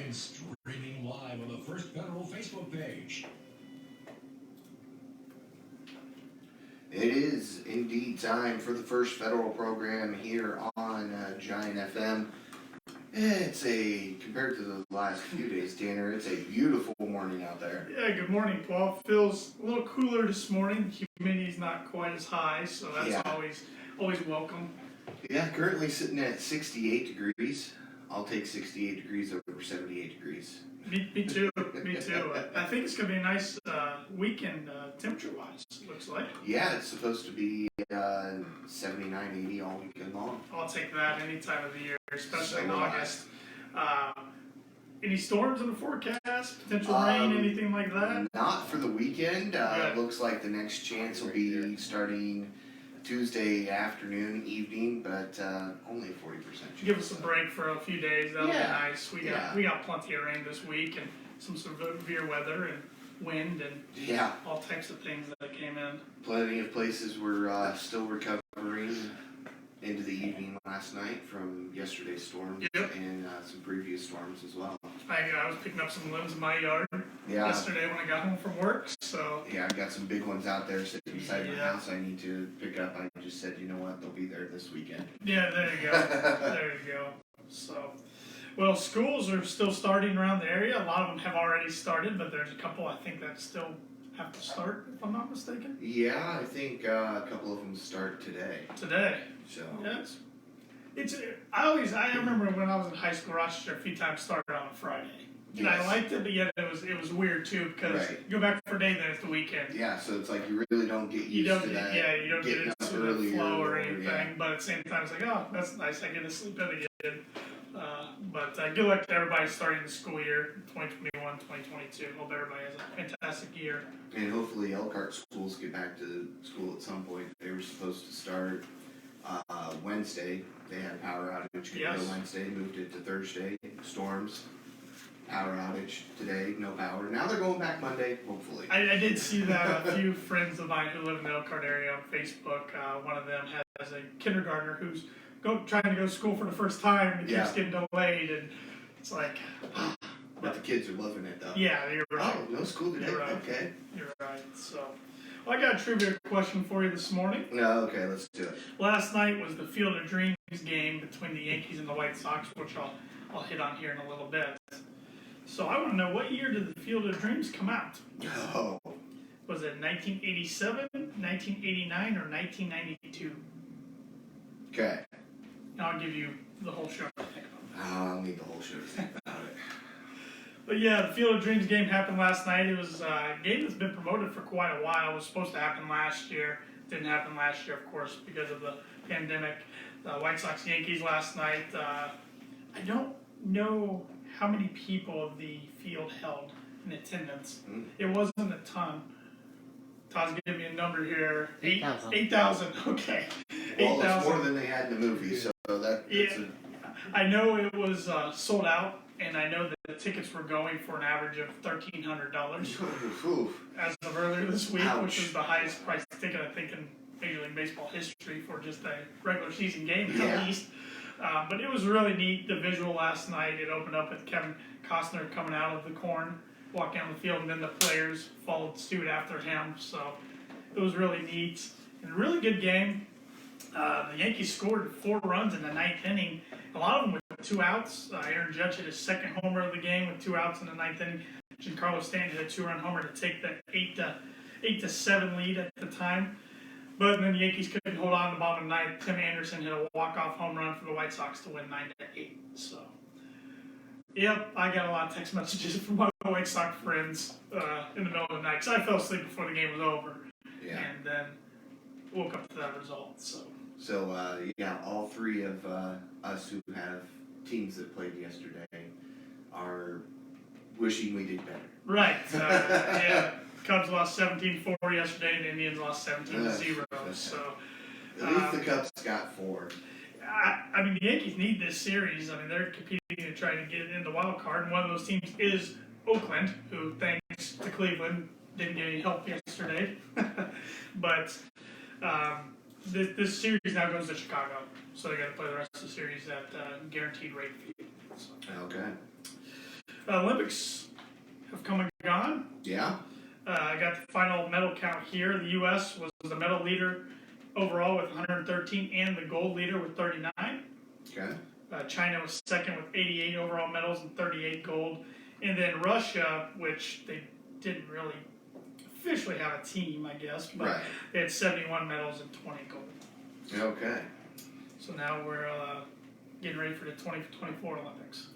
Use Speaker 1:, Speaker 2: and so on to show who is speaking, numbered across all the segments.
Speaker 1: and streaming live on the First Federal Facebook page.
Speaker 2: It is indeed time for the First Federal program here on Giant FM. It's compared to the last few days, Tanner, it's a beautiful morning out there.
Speaker 3: Yeah, good morning, Paul. Feels a little cooler this morning. Humidity's not quite as high, so that's always welcome.
Speaker 2: Yeah, currently sitting at 68 degrees. I'll take 68 degrees over 78 degrees.
Speaker 3: Me too. I think it's going to be a nice weekend temperature-wise, looks like.
Speaker 2: Yeah, it's supposed to be 79, 80 all weekend long.
Speaker 3: I'll take that any time of the year, especially in
Speaker 2: So
Speaker 3: August. Any storms in the forecast? Potential rain, anything like that?
Speaker 2: Not for the weekend. It looks like the next chance will be starting Tuesday afternoon, evening, but only a 40% chance.
Speaker 3: Give us a break for a few days. That'll be nice. We got plenty of rain this week and some severe weather and wind and all types of things that came in.
Speaker 2: Plenty of places were still recovering into the evening last night from yesterday's storms and some previous storms as well.
Speaker 3: I was picking up some limbs in my yard yesterday when I got home from work. So
Speaker 2: I've got some big ones out there sitting beside my house I need to pick up. I just said, you know what, they'll be there this weekend.
Speaker 3: Yeah, there you go. There you go. So, well, schools are still starting around the area. A lot of them have already started, but there's a couple I think that still have to start, if I'm not mistaken.
Speaker 2: Yeah, I think a couple of them start today. So
Speaker 3: yes, I remember when I was in high school, Rochester a few times started on a Friday. And I liked it, but yet it was weird too because you go back for day, then it's the weekend.
Speaker 2: Yeah, so it's like you really don't get used to that.
Speaker 3: Yeah, you don't get into the flow or anything. But at the same time, it's like, oh, that's nice. I get to sleep in again. But good luck to everybody starting the school year 2021, 2022. Hope everybody has a fantastic year.
Speaker 2: And hopefully Elkhart schools get back to school at some point. They were supposed to start Wednesday. They had a power outage Wednesday, moved it to Thursday. Storms, power outage today, no power. Now they're going back Monday, hopefully.
Speaker 3: I did see that a few friends of mine who live in the Elkhart area on Facebook. One of them has a kindergartner who's trying to go to school for the first time and keeps getting delayed, and it's like.
Speaker 2: But the kids are loving it though.
Speaker 3: Yeah, you're right.
Speaker 2: Oh, no school today.
Speaker 3: You're right.
Speaker 2: Okay.
Speaker 3: You're right. So, well, I got a trivia question for you this morning.
Speaker 2: No, okay, let's do it.
Speaker 3: Last night was the Field of Dreams game between the Yankees and the White Sox, which I'll hit on here in a little bit. So I want to know, what year did the Field of Dreams come out?
Speaker 2: Oh.
Speaker 3: Was it 1987, 1989, or 1992?
Speaker 2: Okay.
Speaker 3: Now I'll give you the whole show to think about.
Speaker 2: I'll need the whole show to think about it.
Speaker 3: But yeah, the Field of Dreams game happened last night. It was a game that's been promoted for quite a while. It was supposed to happen last year. Didn't happen last year, of course, because of the pandemic. The White Sox-Yankees last night. I don't know how many people the field held in attendance. It wasn't a ton. Todd's giving me a number here. 8,000. 8,000, okay.
Speaker 2: Well, 8,000. It's more than they had in the movie, so that's
Speaker 3: I know it was sold out, and I know that the tickets were going for an average of $1,300 as of earlier this week, which is the highest price ticket, I think, in Major League Baseball history for just a regular season game, at least. But it was really neat, the visual last night. It opened up with Kevin Costner coming out of the corn, walking on the field, and then the players followed suit after him. So it was really neat and a really good game. The Yankees scored 4 runs in the 9th inning. A lot of them with 2 outs. Aaron Judge hit his second homer of the game with 2 outs in the 9th inning. Giancarlo Stanton hit a 2-run homer to take the 8-7 lead at the time. But then the Yankees couldn't hold on to the bottom of the 9th. Tim Anderson hit a walk-off home run for the White Sox to win 9-8. So, yep, I got a lot of text messages from my White Sox friends in the middle of the night because I fell asleep before the game was over. Yeah. And then woke up to that result. So
Speaker 2: all 3 of us who have teams that played yesterday are wishing we did better.
Speaker 3: Right. Yeah. Cubs lost 17-4 yesterday, and the Indians lost 17-0. So
Speaker 2: at least the Cubs got 4.
Speaker 3: I mean, the Yankees need this series. I mean, they're competing to try to get in the wild card, and one of those teams is Oakland, who, thanks to Cleveland, didn't get any help yesterday. But this series now goes to Chicago, so they got to play the rest of the series at guaranteed rate fee. So.
Speaker 2: Okay.
Speaker 3: Olympics have come and gone.
Speaker 2: Yeah.
Speaker 3: I got the final medal count here. The U.S. was the medal leader overall with 113 and the gold leader with 39.
Speaker 2: Okay.
Speaker 3: China was second with 88 overall medals and 38 gold. And then Russia, which they didn't really officially have a team, I guess, but
Speaker 2: Right.
Speaker 3: they had 71 medals and 20 gold.
Speaker 2: Okay.
Speaker 3: So now we're getting ready for the 2024 Olympics.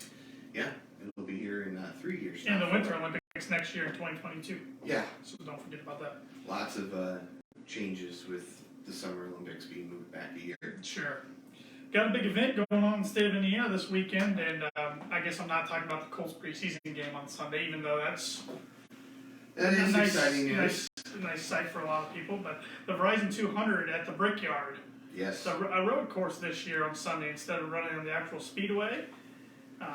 Speaker 2: Yeah, it'll be here in 3 years.
Speaker 3: And the Winter Olympics next year in 2022.
Speaker 2: Yeah.
Speaker 3: So don't forget about that.
Speaker 2: Lots of changes with the Summer Olympics being moved back a year.
Speaker 3: Sure. Got a big event going on in the state of Indiana this weekend, and I guess I'm not talking about the Colts preseason game on Sunday, even though that's
Speaker 2: That is
Speaker 3: nice,
Speaker 2: exciting news.
Speaker 3: nice sight for a lot of people. But the Verizon 200 at the Brickyard,
Speaker 2: Yes.
Speaker 3: it's a road course this year on Sunday instead of running on the actual speedway.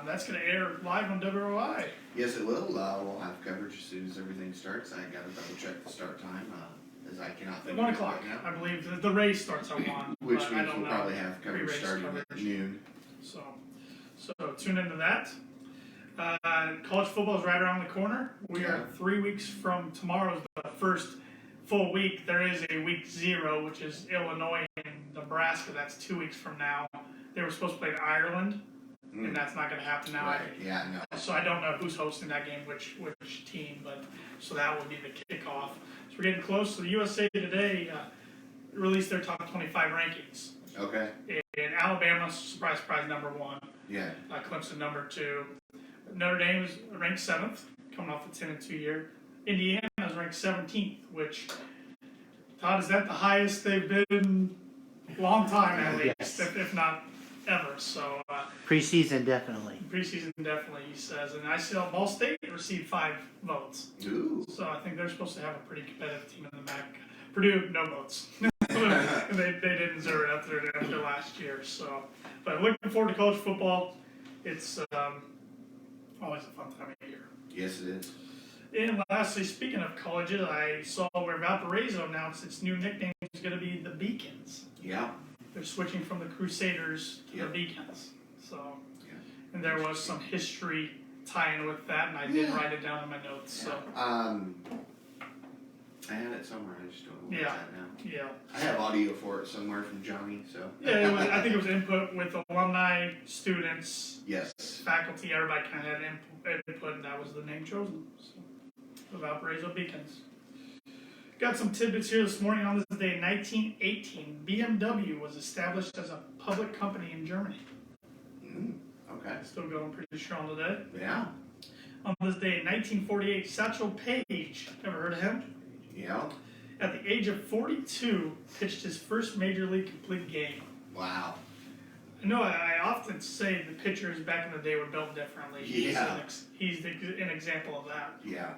Speaker 3: That's going to air live on WOI.
Speaker 2: Yes, it will. We'll have coverage as soon as everything starts. I got to double check the start time, as I cannot think
Speaker 3: At 1
Speaker 2: of it
Speaker 3: o'clock,
Speaker 2: right now.
Speaker 3: I believe. The race starts at 1.
Speaker 2: Which
Speaker 3: but I
Speaker 2: means
Speaker 3: don't
Speaker 2: we'll
Speaker 3: know.
Speaker 2: probably have coverage
Speaker 3: Pre-race
Speaker 2: starting at
Speaker 3: coverage.
Speaker 2: noon.
Speaker 3: So tune into that. College football is right around the corner. We are 3 weeks from tomorrow's the first full week. There is a week 0, which is Illinois and Nebraska. That's 2 weeks from now. They were supposed to play in Ireland, and that's not going to happen now.
Speaker 2: Right. Yeah, no.
Speaker 3: So I don't know who's hosting that game, which team, but so that would be the kickoff. So we're getting close. So the USA Today released their top 25 rankings.
Speaker 2: Okay.
Speaker 3: And Alabama, surprise, surprise, number 1.
Speaker 2: Yeah.
Speaker 3: Clemson, number 2. Notre Dame is ranked 7th, coming off the 10-2 year. Indiana is ranked 17th, which, Todd, is that the highest they've been in a long time at least,
Speaker 4: Yes.
Speaker 3: if not ever. So
Speaker 4: Preseason, definitely.
Speaker 3: preseason definitely, he says. And I saw Ball State received 5 votes.
Speaker 2: Ooh.
Speaker 3: So I think they're supposed to have a pretty competitive team in the MAC. Purdue, no votes. And they didn't deserve it after last year. So, but looking forward to college football. It's always a fun time of year.
Speaker 2: Yes, it is.
Speaker 3: And lastly, speaking of colleges, I saw where Valparaiso announced its new nickname is going to be the Beacons.
Speaker 2: Yeah.
Speaker 3: They're switching from the Crusaders to the Beacons. So, and there was some history tying with that, and I did write it down in my notes. So,
Speaker 2: I had it somewhere. I just don't know where it's at now.
Speaker 3: yeah.
Speaker 2: I have audio for it somewhere from Johnny. So.
Speaker 3: Yeah, I think it was input with alumni, students,
Speaker 2: Yes.
Speaker 3: faculty, everybody kind of had input, and that was the name chosen. So, the Valparaiso Beacons. Got some tidbits here this morning. On this day in 1918, BMW was established as a public company in Germany.
Speaker 2: Okay.
Speaker 3: Still going pretty strong today.
Speaker 2: Yeah.
Speaker 3: On this day in 1948, Satchel Paige, ever heard of him?
Speaker 2: Yeah.
Speaker 3: At the age of 42, pitched his first major league complete game.
Speaker 2: Wow.
Speaker 3: I know I often say the pitchers back in the day were built differently.
Speaker 2: Yeah.
Speaker 3: He's an example of that.
Speaker 2: Yeah.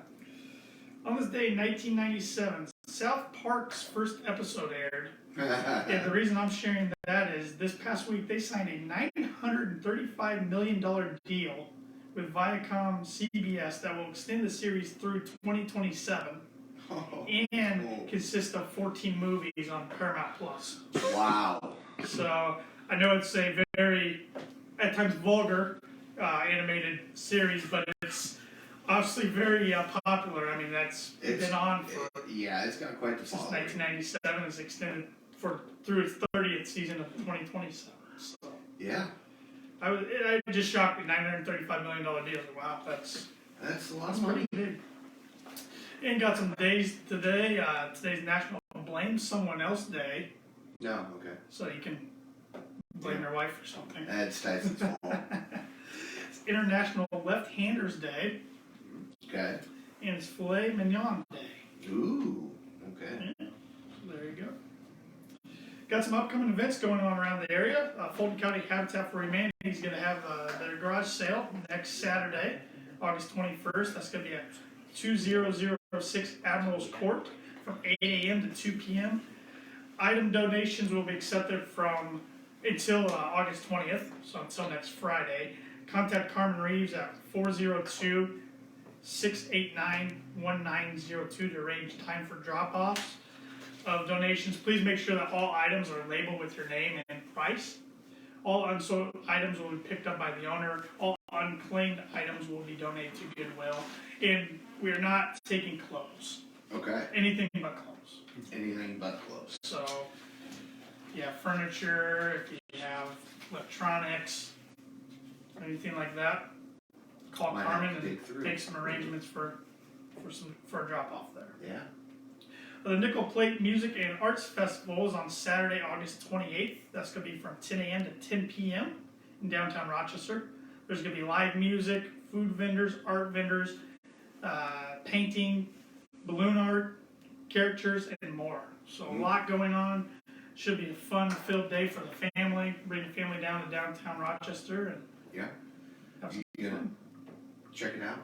Speaker 3: On this day in 1997, South Park's first episode aired. And the reason I'm sharing that is this past week they signed a $935 million deal with Viacom CBS that will extend the series through 2027 and consist of 14 movies on Paramount Plus.
Speaker 2: Wow.
Speaker 3: So I know it's a very, at times, vulgar animated series, but it's obviously very popular. I mean, it's been on for
Speaker 2: it's got quite the
Speaker 3: since
Speaker 2: following.
Speaker 3: 1997. It's extended through its 30th season of 2027. So
Speaker 2: Yeah.
Speaker 3: I just shocked me. $935 million deal. Wow, that's
Speaker 2: a lot of money.
Speaker 3: pretty big. And got some days today. Today's National Blame Someone Else Day.
Speaker 2: No. Okay.
Speaker 3: So you can blame your wife for something.
Speaker 2: That's Tyson's fault.
Speaker 3: It's International Left-Handers Day.
Speaker 2: Okay.
Speaker 3: And it's Filet Mignon Day.
Speaker 2: Ooh. Okay.
Speaker 3: Yeah. There you go. Got some upcoming events going on around the area. Fulton County Habitat for Humanity is going to have their garage sale next Saturday, August 21st. That's going to be at 2006 Admirals Court from 8 a.m. to 2 p.m. Item donations will be accepted from until August 20th, so until next Friday. Contact Carmen Reeves at 402-689-1902 to arrange time for drop-offs of donations. Please make sure that all items are labeled with your name and price. All unsold items will be picked up by the owner. All unclaimed items will be donated to Goodwill. And we're not taking clothes.
Speaker 2: Okay.
Speaker 3: Anything but clothes.
Speaker 2: Anything but clothes.
Speaker 3: So, yeah, furniture, if you have electronics, anything like that, call
Speaker 2: Might
Speaker 3: Carmen
Speaker 2: have to dig
Speaker 3: and
Speaker 2: through.
Speaker 3: make some arrangements for a drop off there.
Speaker 2: Yeah.
Speaker 3: The Nickel Plate Music and Arts Festival is on Saturday, August 28th. That's going to be from 10 a.m. to 10 p.m. in downtown Rochester. There's going to be live music, food vendors, art vendors, painting, balloon art, characters, and more. So a lot going on. Should be a fun-filled day for the family. Bring the family down to downtown Rochester and have some
Speaker 2: You gonna
Speaker 3: fun.
Speaker 2: check it out?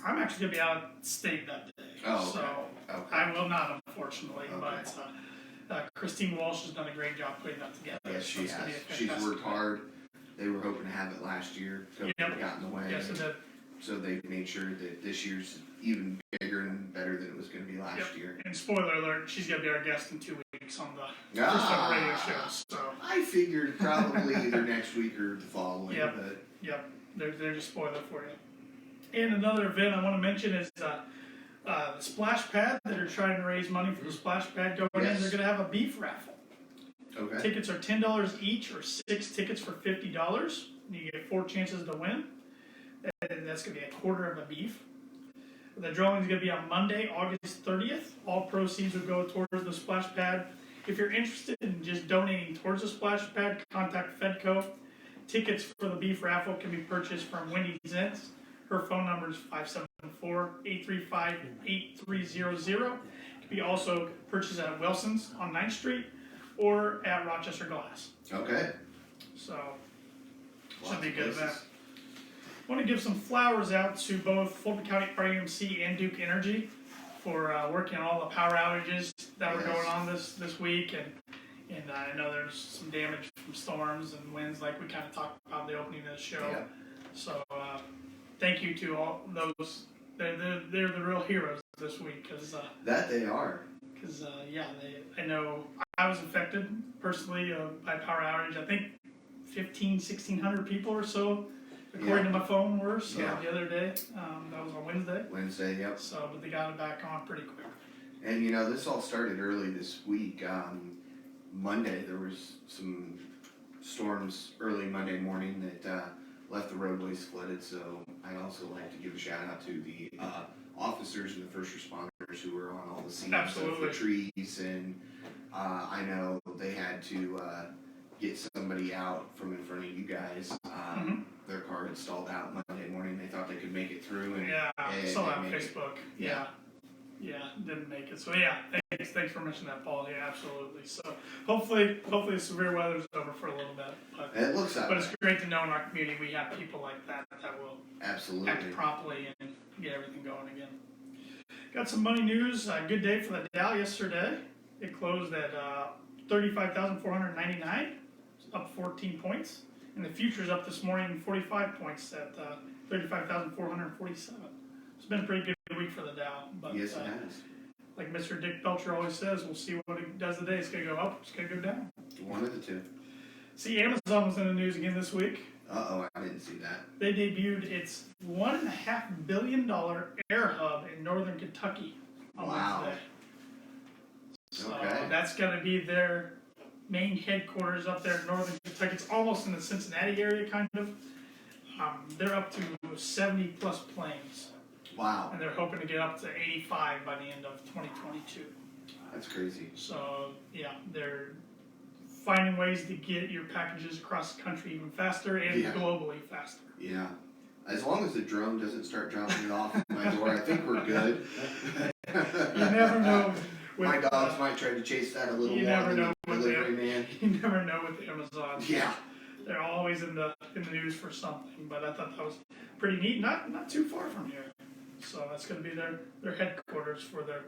Speaker 3: I'm actually going to be out of state that day.
Speaker 2: Oh, okay.
Speaker 3: So
Speaker 2: Okay.
Speaker 3: I will not, unfortunately.
Speaker 2: Okay.
Speaker 3: But Christine Walsh has done a great job putting that together.
Speaker 2: Yes, she
Speaker 3: It's gonna
Speaker 2: has.
Speaker 3: be a
Speaker 2: She's
Speaker 3: fantastic
Speaker 2: worked
Speaker 3: event.
Speaker 2: hard. They were hoping to have it last year. COVID
Speaker 3: Yep.
Speaker 2: got in the way.
Speaker 3: Yes, it did.
Speaker 2: So they made sure that this year's even bigger and better than it was going to be last
Speaker 3: Yep.
Speaker 2: year.
Speaker 3: And spoiler alert, she's going to be our guest in 2 weeks on the
Speaker 2: Ah.
Speaker 3: first ever radio show. So,
Speaker 2: I figured probably either next week or the following.
Speaker 3: Yep.
Speaker 2: But
Speaker 3: yep, there's a spoiler for you. And another event I want to mention is the Splash Pad that are trying to raise money for the Splash Pad going in.
Speaker 2: Yes.
Speaker 3: They're going to have a beef raffle.
Speaker 2: okay.
Speaker 3: Tickets are $10 each, or 6 tickets for $50. You get 4 chances to win, and that's going to be a quarter of a beef. The drawing is going to be on Monday, August 30th. All proceeds will go towards the Splash Pad. If you're interested in just donating towards the Splash Pad, contact Fedco. Tickets for the beef raffle can be purchased from Wendy Zentz. Her phone number is 574-835-8300. It can be also purchased at Wilson's on 9th Street or at Rochester Glass.
Speaker 2: Okay.
Speaker 3: So,
Speaker 2: Lots
Speaker 3: should be a
Speaker 2: of
Speaker 3: good
Speaker 2: places.
Speaker 3: event. I want to give some flowers out to both Fulton County RUMC and Duke Energy for working on all the power outages that were
Speaker 2: Yes.
Speaker 3: going on this week, and I know there's some damage from storms and winds, like we kind of talked about in the opening of the show.
Speaker 2: Yeah.
Speaker 3: So thank you to all those. They're the real heroes this week, because
Speaker 2: That they are.
Speaker 3: I know I was affected personally by power outage. I think 1,600 people or so, according to my phone, were the other day. That was on Wednesday.
Speaker 2: Wednesday, yep.
Speaker 3: So, but they got it back on pretty quick.
Speaker 2: And you know, this all started early this week. Monday, there was some storms early Monday morning that left the roadways flooded. So I also like to give a shout out to the officers and the first responders who were on all the scenes of
Speaker 3: Absolutely.
Speaker 2: the trees. And I know they had to get somebody out from in front of you guys. Their car had stalled out Monday morning. They thought they could make it through. And
Speaker 3: Yeah, I
Speaker 2: and
Speaker 3: saw that
Speaker 2: they
Speaker 3: on
Speaker 2: made it.
Speaker 3: Facebook.
Speaker 2: Yeah.
Speaker 3: Yeah, didn't make it. So yeah, thanks for mentioning that, Paul. Yeah, absolutely. So hopefully the severe weather's over for a little bit. But
Speaker 2: It looks that
Speaker 3: But
Speaker 2: way.
Speaker 3: it's great to know in our community we have people like that will
Speaker 2: Absolutely.
Speaker 3: act promptly and get everything going again. Got some money news. Good day for the Dow yesterday. It closed at 35,499, up 14 points. And the futures up this morning 45 points at 35,447. It's been a pretty good week for the Dow. But
Speaker 2: Yes, it has.
Speaker 3: like Mr. Dick Belcher always says, we'll see what it does today. It's going to go up, it's going to go down.
Speaker 2: One of the two.
Speaker 3: See, Amazon was in the news again this week.
Speaker 2: Uh-oh, I didn't see that.
Speaker 3: They debuted its $1.5 billion air hub in northern Kentucky on
Speaker 2: Wow.
Speaker 3: Wednesday. So
Speaker 2: Okay.
Speaker 3: that's going to be their main headquarters up there in northern Kentucky. It's almost in the Cincinnati area, kind of. They're up to 70 plus planes,
Speaker 2: Wow.
Speaker 3: and they're hoping to get up to 85 by the end of 2022.
Speaker 2: That's crazy.
Speaker 3: So yeah, they're finding ways to get your packages across the country even faster and
Speaker 2: Yeah.
Speaker 3: globally faster.
Speaker 2: Yeah. As long as the drone doesn't start dropping it off at my door, I think we're good.
Speaker 3: You never know. With,
Speaker 2: My dogs might try to chase that a little
Speaker 3: you
Speaker 2: more
Speaker 3: never
Speaker 2: than
Speaker 3: know
Speaker 2: the
Speaker 3: with
Speaker 2: delivery man.
Speaker 3: You never know with Amazon.
Speaker 2: Yeah.
Speaker 3: They're always in the news for something. But I thought that was pretty neat. Not too far from here. So that's going to be their headquarters for their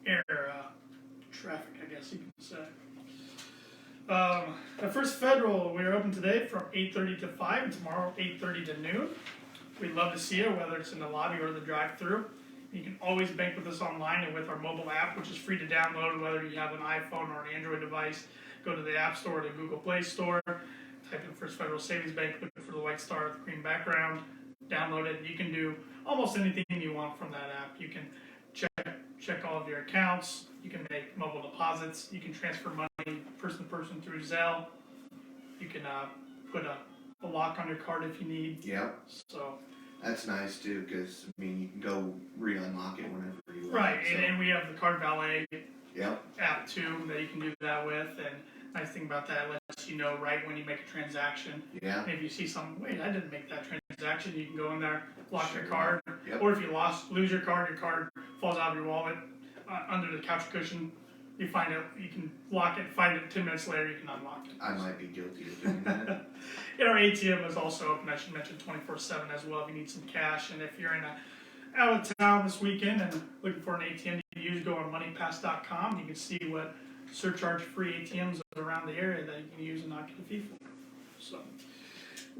Speaker 3: air traffic, I guess you can say. The First Federal, we are open today from 8:30 to 5, and tomorrow 8:30 to noon. We'd love to see you, whether it's in the lobby or the drive-thru. You can always bank with us online and with our mobile app, which is free to download, whether you have an iPhone or an Android device. Go to the App Store or the Google Play Store, type in First Federal Savings Bank, look for the white star with the green background, download it. You can do almost anything you want from that app. You can check all of your accounts. You can make mobile deposits. You can transfer money person to person through Zelle. You can put a lock on your card if you need.
Speaker 2: Yep.
Speaker 3: So
Speaker 2: that's nice too, because I mean you can go re-unlock it whenever you want.
Speaker 3: Right,
Speaker 2: so.
Speaker 3: and we have the Card Valet
Speaker 2: Yep.
Speaker 3: app too that you can do that with. And nice thing about that, it lets you know right when you make a transaction.
Speaker 2: Yeah.
Speaker 3: If you see something, wait, I didn't make that transaction, you can go in there, lock your
Speaker 2: Sure.
Speaker 3: card.
Speaker 2: Yep.
Speaker 3: Or if you lose your card falls out of your wallet under the couch cushion. You find it, you can lock it, find it 10 minutes later, you can unlock it.
Speaker 2: I might be guilty of doing that.
Speaker 3: And our ATM is also open, I should mention 24/7 as well if you need some cash. And if you're out of town this weekend and looking for an ATM to use, go on moneypass.com. You can see what surcharge-free ATMs are around the area that you can use and not get a fee for. So,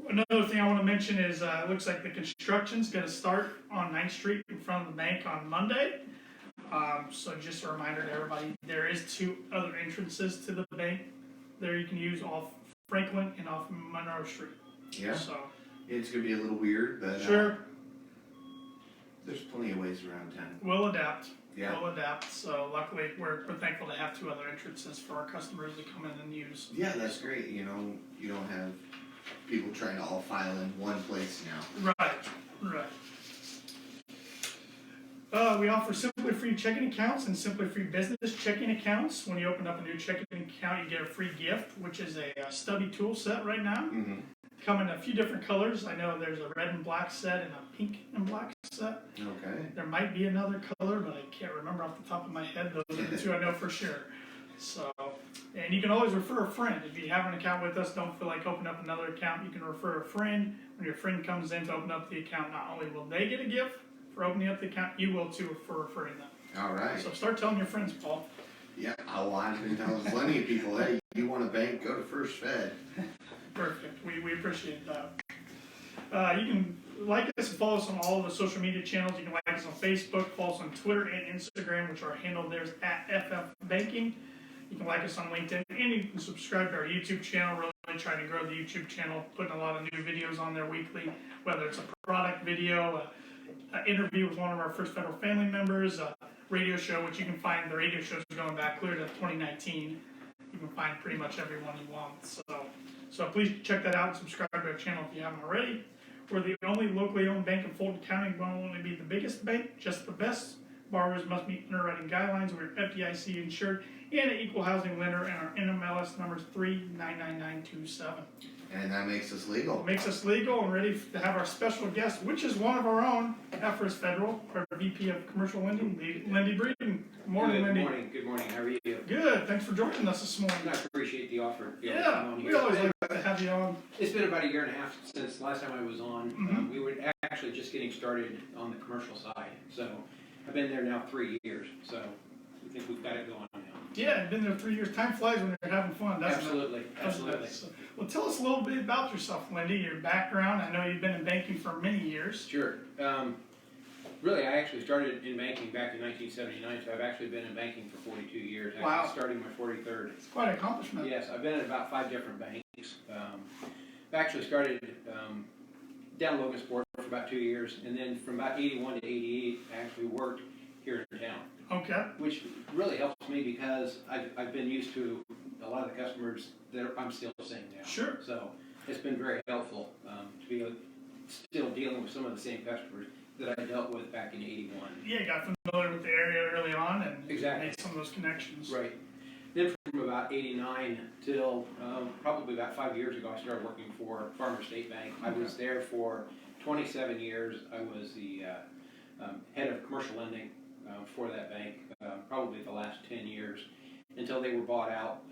Speaker 3: another thing I want to mention is it looks like the construction's going to start on 9th Street in front of the bank on Monday. So just a reminder to everybody, there is 2 other entrances to the bank there you can use off Franklin and off Monroe Street.
Speaker 2: Yeah.
Speaker 3: So
Speaker 2: It's gonna be a little weird, but
Speaker 3: sure,
Speaker 2: there's plenty of ways around town.
Speaker 3: we'll adapt.
Speaker 2: Yeah.
Speaker 3: We'll adapt. So luckily, we're thankful to have 2 other entrances for our customers to come in and use.
Speaker 2: Yeah, that's great. You know, you don't have people trying to all file in one place now.
Speaker 3: Right. We offer Simply Free checking accounts and Simply Free business checking accounts. When you open up a new checking account, you get a free gift, which is a stubby tool set right now.
Speaker 2: Mm-hmm.
Speaker 3: Come in a few different colors. I know there's a red and black set and a pink and black set.
Speaker 2: Okay.
Speaker 3: There might be another color, but I can't remember off the top of my head. Those are the 2 I know for sure. So, and you can always refer a friend. If you have an account with us, don't feel like opening up another account. You can refer a friend. When your friend comes in to open up the account, not only will they get a gift for opening up the account, you will too for referring them.
Speaker 2: All right.
Speaker 3: So start telling your friends, Paul.
Speaker 2: Yeah, I've been telling plenty of people, hey, you want a bank, go to First Fed.
Speaker 3: Perfect. We appreciate that. You can like us and follow us on all of the social media channels. You can like us on Facebook, follow us on Twitter and Instagram, which our handle there is @FFBanking. You can like us on LinkedIn, and you can subscribe to our YouTube channel. Really trying to grow the YouTube channel, putting a lot of new videos on there weekly, whether it's a product video, an interview with one of our First Federal family members, a radio show, which you can find. The radio shows going back clear to 2019. You can find pretty much every one you want. So please check that out and subscribe to our channel if you haven't already. We're the only locally owned bank in Fulton County. We won't only be the biggest bank, just the best. Borrowers must meet underwriting guidelines. We're FDIC insured and an equal housing lender, and our NMLS number is 399927.
Speaker 2: And that makes us legal.
Speaker 3: It makes us legal and ready to have our special guest, which is one of our own at First Federal, our VP of Commercial Lending, Lindy Breeden. Good morning, Lindy.
Speaker 5: Good morning. How are you?
Speaker 3: Good. Thanks for joining us this morning.
Speaker 5: I appreciate the offer.
Speaker 3: Yeah, we always like to have you on.
Speaker 5: It's been about a year and a half since the last time I was on.
Speaker 3: Mhm.
Speaker 5: We were actually just getting started on the commercial side. So I've been there now 3 years. So I think we've got it going now.
Speaker 3: Yeah, been there 3 years. Time flies when you're having fun, doesn't
Speaker 5: Absolutely.
Speaker 3: it?
Speaker 5: Absolutely.
Speaker 3: So, well, tell us a little bit about yourself, Lindy, your background. I know you've been in banking for many years.
Speaker 5: Sure. Really, I actually started in banking back in 1979, so I've actually been in banking for 42 years.
Speaker 3: Wow.
Speaker 5: Actually starting my 43rd.
Speaker 3: It's quite an accomplishment.
Speaker 5: Yes, I've been at about 5 different banks. I actually started down Logansport for about 2 years, and then from about 81 to 88, I actually worked here in town.
Speaker 3: Okay.
Speaker 5: Which really helps me because I've been used to a lot of the customers that I'm still seeing now.
Speaker 3: Sure.
Speaker 5: So it's been very helpful to be still dealing with some of the same customers that I dealt with back in 81.
Speaker 3: Yeah, got familiar with the area early on and
Speaker 5: Exactly.
Speaker 3: made some of those connections.
Speaker 5: Right. Then from about 89 till probably about 5 years ago, I started working for Farmer State Bank. I was there for 27 years. I was the head of commercial lending for that bank, probably the last 10 years, until they were bought out.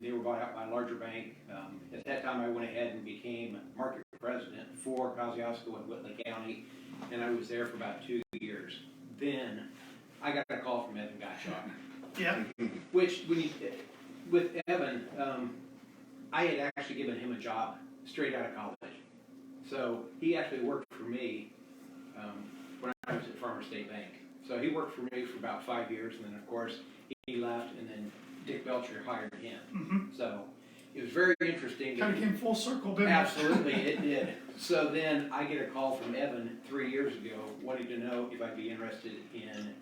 Speaker 5: They were bought out by a larger bank. At that time, I went ahead and became market president for Kosciuszko and Whitley County, and I was there for about 2 years. Then I got a call from Evan Gottschalk.
Speaker 3: Yeah.
Speaker 5: Which, with Evan, I had actually given him a job straight out of college. So he actually worked for me when I was at Farmer State Bank. So he worked for me for about 5 years, and then of course he left, and then Dick Belcher hired him.
Speaker 3: Mm-hmm.
Speaker 5: So it was very interesting.
Speaker 3: Kind of came full circle, didn't it?
Speaker 5: Absolutely, it did. So then I get a call from Evan 3 years ago wanting to know if I'd be interested in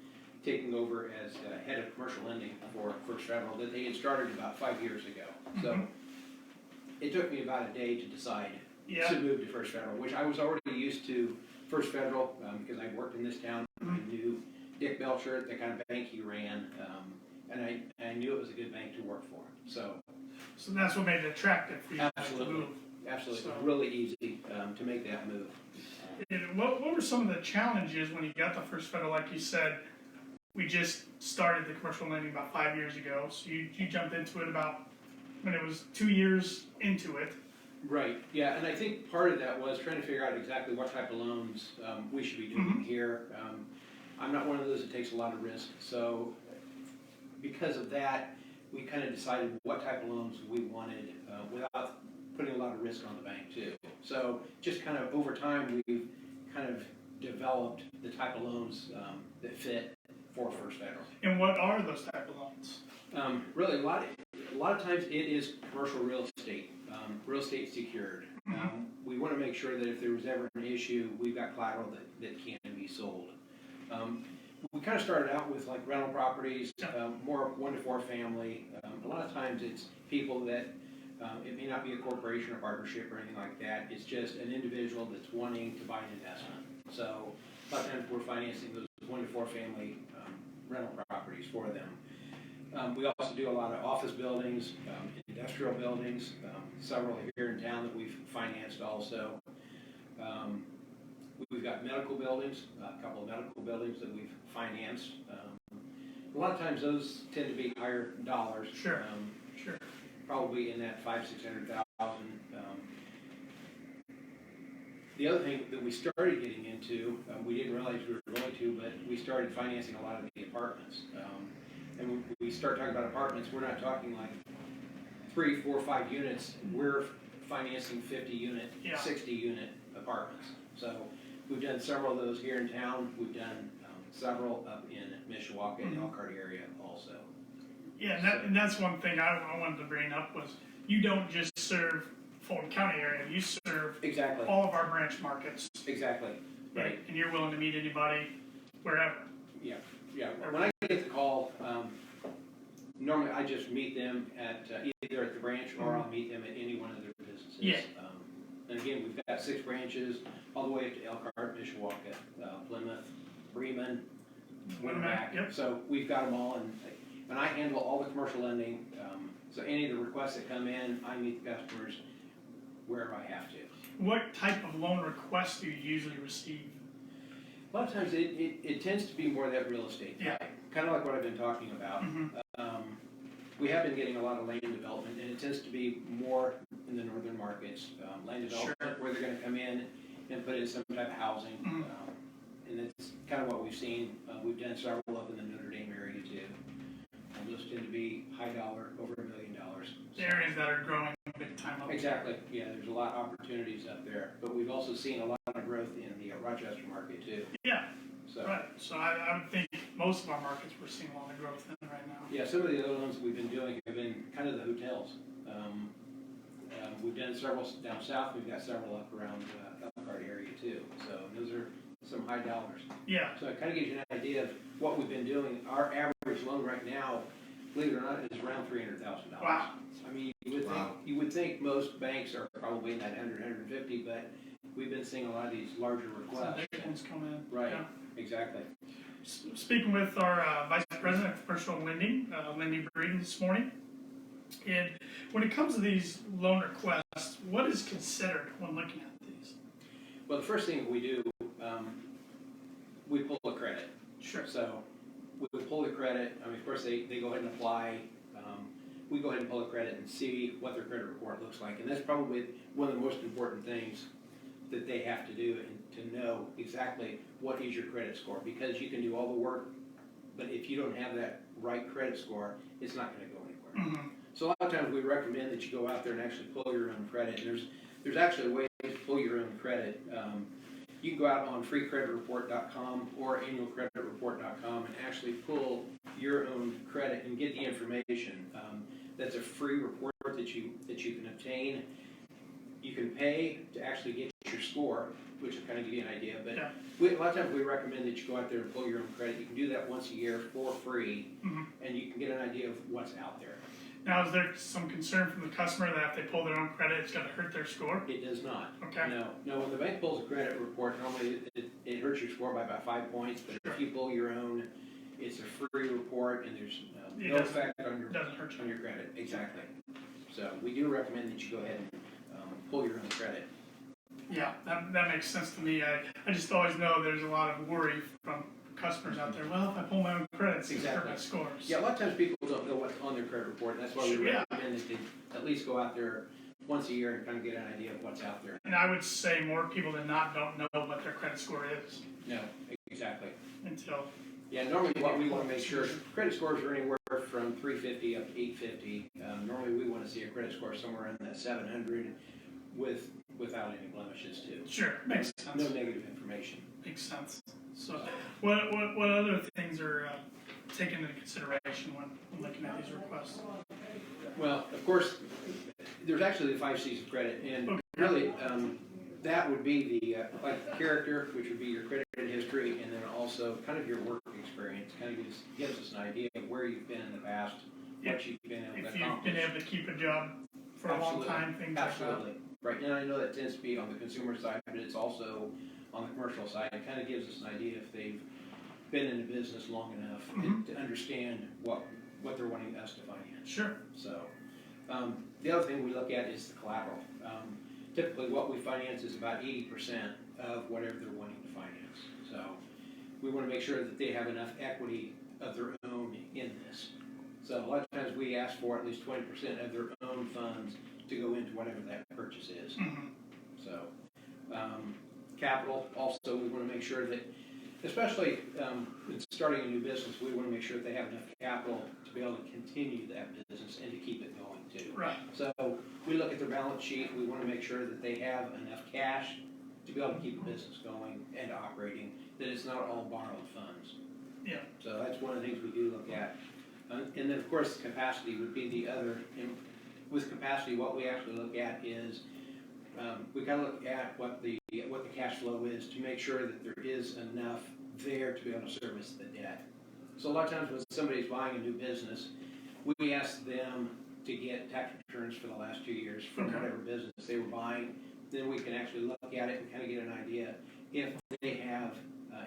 Speaker 5: taking over as head of commercial lending for First Federal that they had started about 5 years ago. So it took me about a day to decide to move to First Federal, which I was already used to First Federal because I worked in this town. I knew Dick Belcher, the kind of bank he ran, and I knew it was a good bank to work for. So
Speaker 3: that's what made it attractive for you to move.
Speaker 5: Absolutely, so, really easy to make that move.
Speaker 3: And what were some of the challenges when you got the First Federal? Like you said, we just started the commercial lending about 5 years ago, so you jumped into it about when it was 2 years into it.
Speaker 5: Right, yeah, and I think part of that was trying to figure out exactly what type of loans we should be doing here. I'm not one of those that takes a lot of risk, so because of that, we kind of decided what type of loans we wanted without putting a lot of risk on the bank too. So just kind of over time, we've kind of developed the type of loans that fit for First Federal.
Speaker 3: And what are those type of loans?
Speaker 5: Really, a lot of times it is commercial real estate secured. We want to make sure that if there was ever an issue, we've got collateral that can be sold. We kind of started out with like rental properties, more 1 to 4 family. A lot of times it's people that, it may not be a corporation or partnership or anything like that. It's just an individual that's wanting to buy an investment. So a lot of times we're financing those 1 to 4 family rental properties for them. We also do a lot of office buildings, industrial buildings, several here in town that we've financed also. We've got medical buildings, a couple of medical buildings that we've financed. A lot of times those tend to be higher dollars.
Speaker 3: Sure.
Speaker 5: Probably in that $500,000-600,000. The other thing that we started getting into, we didn't realize we were going to, but we started financing a lot of the apartments. And when we start talking about apartments, we're not talking like 3, 4, 5 units. We're financing 50-unit, 60-unit apartments. So we've done several of those here in town. We've done several up in Mishawaka and Elkhart area also.
Speaker 3: Yeah, and that's one thing I wanted to bring up was you don't just serve Fulton County area. You serve all of our branch markets.
Speaker 5: Exactly. Right.
Speaker 3: And you're willing to meet anybody wherever.
Speaker 5: Yeah. When I get the call, normally I just meet them at either at the branch or I'll meet them at any one of their businesses.
Speaker 3: Yeah.
Speaker 5: And again, we've got 6 branches all the way up to Elkhart, Mishawaka, Plymouth, Bremen, Winamac.
Speaker 3: Yep.
Speaker 5: So we've got them all, and I handle all the commercial lending. So any of the requests that come in, I meet the customers wherever I have to.
Speaker 3: What type of loan requests do you usually receive?
Speaker 5: A lot of times it tends to be more that real estate type, kind of like what I've been talking about. We have been getting a lot of land development, and it tends to be more in the northern markets, land development where they're going to come in and put in some type of housing. And that's kind of what we've seen. We've done several up in the Notre Dame area too. Those tend to be high dollar, over $1 million.
Speaker 3: The areas that are growing big time up.
Speaker 5: Exactly. Yeah, there's a lot of opportunities up there. But we've also seen a lot of growth in the Rochester market too.
Speaker 3: Yeah.
Speaker 5: So.
Speaker 3: Right. So I would think most of our markets we're seeing a lot of growth in right now.
Speaker 5: Yeah, some of the other ones we've been doing have been kind of the hotels. We've done several down south. We've got several up around Elkhart area too. So those are some high dollars.
Speaker 3: Yeah.
Speaker 5: So it kind of gives you an idea of what we've been doing. Our average loan right now, believe it or not, is around $300,000.
Speaker 3: Wow.
Speaker 5: I mean, you would think most banks are probably in that 100, 150, but we've been seeing a lot of these larger requests.
Speaker 3: Some big ones come in.
Speaker 5: Right.
Speaker 3: Yeah.
Speaker 5: Exactly.
Speaker 3: Speaking with our Vice President of Commercial Lending, Lindy Breeden, this morning, and when it comes to these loan requests, what is considered when looking at these?
Speaker 5: Well, the first thing we do, we pull a credit.
Speaker 3: Sure.
Speaker 5: So we pull the credit. I mean, of course, they go ahead and apply. We go ahead and pull a credit and see what their credit report looks like, and that's probably one of the most important things that they have to do, and to know exactly what is your credit score, because you can do all the work, but if you don't have that right credit score, it's not going to go anywhere. So a lot of times we recommend that you go out there and actually pull your own credit, and there's actually a way to pull your own credit. You can go out on freecreditreport.com or annualcreditreport.com and actually pull your own credit and get the information. That's a free report that you can obtain. You can pay to actually get your score, which will kind of give you an idea. But a lot of times we recommend that you go out there and pull your own credit. You can do that once a year for free, and you can get an idea of what's out there.
Speaker 3: Now, is there some concern from the customer that if they pull their own credit, it's going to hurt their score?
Speaker 5: It does not.
Speaker 3: Okay.
Speaker 5: No. When the bank pulls a credit report, normally it hurts your score by about 5 points. But if you pull your own, it's a free report, and there's no effect on your credit. Exactly. So we do recommend that you go ahead and pull your own credit.
Speaker 3: Yeah, that makes sense to me. I just always know there's a lot of worry from customers out there. Well, if I pull my own credits, it's hurt my scores.
Speaker 5: Yeah, a lot of times people don't know what's on their credit report, and that's why we recommend that they at least go out there once a year and kind of get an idea of what's out there.
Speaker 3: And I would say more people than not don't know what their credit score is.
Speaker 5: No, exactly. Normally what we want to make sure, credit scores are anywhere from 350 up to 850. Normally we want to see a credit score somewhere in that 700 without any blemishes too.
Speaker 3: Sure, makes sense.
Speaker 5: No negative information.
Speaker 3: Makes sense. So what other things are taken into consideration when looking at these requests?
Speaker 5: Well, of course, there's actually the 5 C's of credit, and really that would be the like character, which would be your credit history, and then also kind of your work experience. Kind of gives us an idea of where you've been in the past, what you've been able to accomplish. If you've been able
Speaker 3: to keep a job for a long time, things like that.
Speaker 5: Absolutely. Right, and I know that tends to be on the consumer side, but it's also on the commercial side. It kind of gives us an idea if they've been in the business long enough to understand what they're wanting us to finance.
Speaker 3: Sure.
Speaker 5: So the other thing we look at is the collateral. Typically what we finance is about 80% of whatever they're wanting to finance. So we want to make sure that they have enough equity of their own in this. So a lot of times we ask for at least 20% of their own funds to go into whatever that purchase is. So capital, also we want to make sure that, especially in starting a new business, we want to make sure that they have enough capital to be able to continue that business and to keep it going too.
Speaker 3: Right.
Speaker 5: So we look at their balance sheet, we want to make sure that they have enough cash to be able to keep the business going and operating, that it's not all borrowed funds.
Speaker 3: Yeah.
Speaker 5: So that's one of the things we do look at. And then of course capacity would be the other. With capacity, what we actually look at is we kind of look at what the cash flow is to make sure that there is enough there to be able to service the debt. So a lot of times when somebody's buying a new business, we ask them to get tax returns for the last 2 years from whatever business they were buying. Then we can actually look at it and kind of get an idea if they have,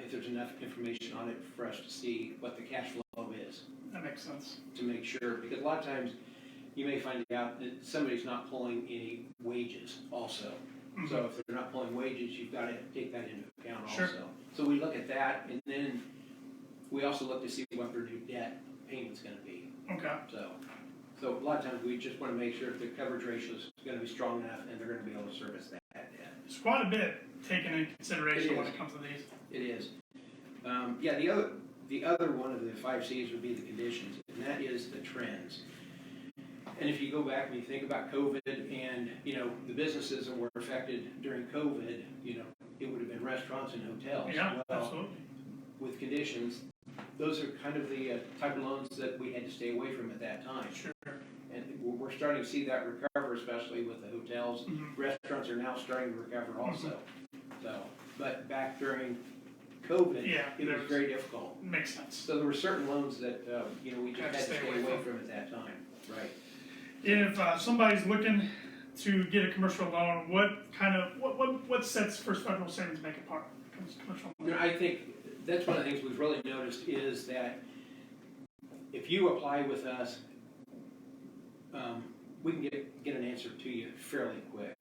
Speaker 5: if there's enough information on it for us to see what the cash flow is.
Speaker 3: That makes sense.
Speaker 5: To make sure, because a lot of times you may find out that somebody's not pulling any wages also. So if they're not pulling wages, you've got to take that into account also. So we look at that, and then we also look to see what their new debt payment's going to be.
Speaker 3: Okay.
Speaker 5: So a lot of times we just want to make sure that the coverage ratio is going to be strong enough and they're going to be able to service that debt.
Speaker 3: It's quite a bit taken into consideration when it comes to these.
Speaker 5: It is. The other one of the 5 C's would be the conditions, and that is the trends. And if you go back and you think about COVID and, the businesses that were affected during COVID, it would have been restaurants and hotels.
Speaker 3: Yeah, absolutely.
Speaker 5: With conditions, those are kind of the type of loans that we had to stay away from at that time.
Speaker 3: Sure.
Speaker 5: And we're starting to see that recover, especially with the hotels. Restaurants are now starting to recover also. But back during COVID, it was very difficult.
Speaker 3: Makes sense.
Speaker 5: So there were certain loans that we just had to stay away from at that time. Right.
Speaker 3: If somebody's looking to get a commercial loan, what sets First Federal Savings Bank apart? Commercial loan?
Speaker 5: I think that's one of the things we've really noticed is that if you apply with us, we can get an answer to you fairly quick.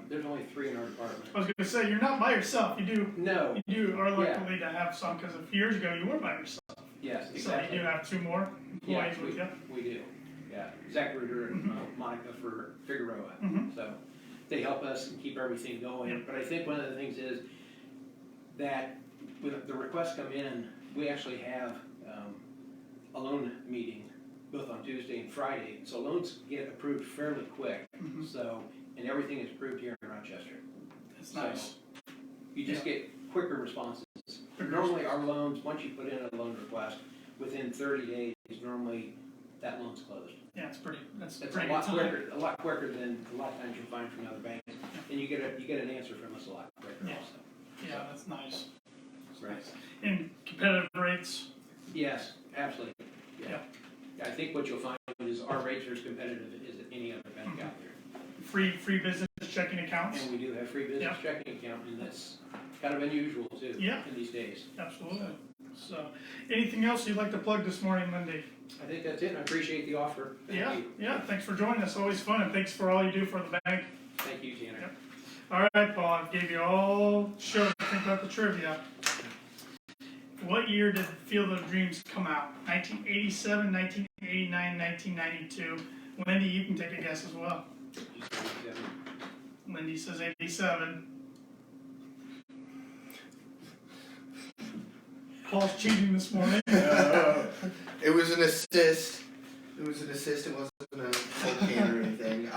Speaker 5: There's only 3 in our department. I was going to say, you're not by yourself. You are likely to have some, because a few years ago you were by yourself. Yes, exactly.
Speaker 3: So you do have 2 more employees with you?
Speaker 5: We do. Yeah, Zach Ruder and Monica for Figueroa. So they help us and keep everything going. But I think one of the things is that when the requests come in, we actually have a loan meeting both on Tuesday and Friday. So loans get approved fairly quick. And everything is approved here in Rochester.
Speaker 3: That's nice.
Speaker 5: You just get quicker responses. Normally our loans, once you put in a loan request, within 30 days, normally that loan's closed.
Speaker 3: Yeah, that's
Speaker 5: It's
Speaker 3: pretty
Speaker 5: a lot
Speaker 3: good time.
Speaker 5: quicker, a lot quicker than a lot of times you find from other banks, and you get an answer from us a lot quicker
Speaker 3: Yeah.
Speaker 5: also.
Speaker 3: Yeah, that's nice.
Speaker 5: Right.
Speaker 3: And competitive rates.
Speaker 5: Yes, absolutely.
Speaker 3: Yeah.
Speaker 5: I think what you'll find is our rates are as competitive as any other bank out there.
Speaker 3: Free business checking accounts.
Speaker 5: And we do have free business
Speaker 3: Yeah.
Speaker 5: checking account, and that's kind of unusual too,
Speaker 3: Yeah.
Speaker 5: in these days.
Speaker 3: Absolutely. So, anything else you'd like to plug this morning, Lindy?
Speaker 5: I think that's it, and I appreciate the offer. Thank
Speaker 3: Yeah,
Speaker 5: you.
Speaker 3: yeah. Thanks for joining us. Always fun, and thanks for all you do for the bank.
Speaker 5: Thank you, Tanner.
Speaker 3: Yep. All right, Paul. I gave you all show to think about the trivia. What year did Field of Dreams come out? 1987, 1989, 1992. Lindy, you can take a guess as well.
Speaker 5: You said 87.
Speaker 3: Lindy says 87. Paul's cheating this morning.
Speaker 2: It was an assist. It was an assist. It wasn't a full can or anything.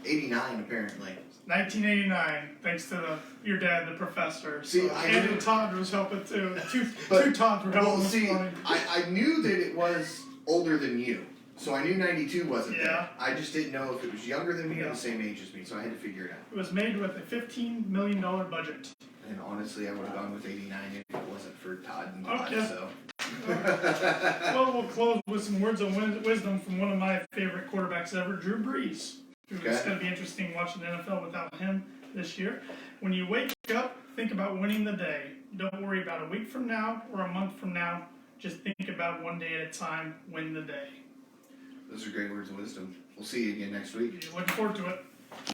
Speaker 2: 89 apparently.
Speaker 3: 1989, thanks to your dad, the professor.
Speaker 2: See,
Speaker 3: So,
Speaker 2: I
Speaker 3: and
Speaker 2: knew-
Speaker 3: Todd was helping too. Two
Speaker 2: But-
Speaker 3: Todds were helping
Speaker 2: Well,
Speaker 3: this
Speaker 2: see,
Speaker 3: morning.
Speaker 2: I knew that it was older than you, so I knew 92 wasn't
Speaker 3: Yeah.
Speaker 2: there. I just didn't know if it was younger than me or
Speaker 3: Yeah.
Speaker 2: the same age as me, so I had to figure it out.
Speaker 3: It was made with a $15 million budget.
Speaker 2: And honestly, I would have gone with 89 if it wasn't for Todd and Todd.
Speaker 3: Okay.
Speaker 2: So.
Speaker 3: Well, we'll close with some words of wisdom from one of my favorite quarterbacks ever, Drew Brees. It's
Speaker 2: Okay.
Speaker 3: going to be interesting watching the NFL without him this year. When you wake up, think about winning the day. Don't worry about a week from now or a month from now. Just think about one day at a time. Win the day.
Speaker 2: Those are great words of wisdom. We'll see you again next week.
Speaker 3: Looking forward to it.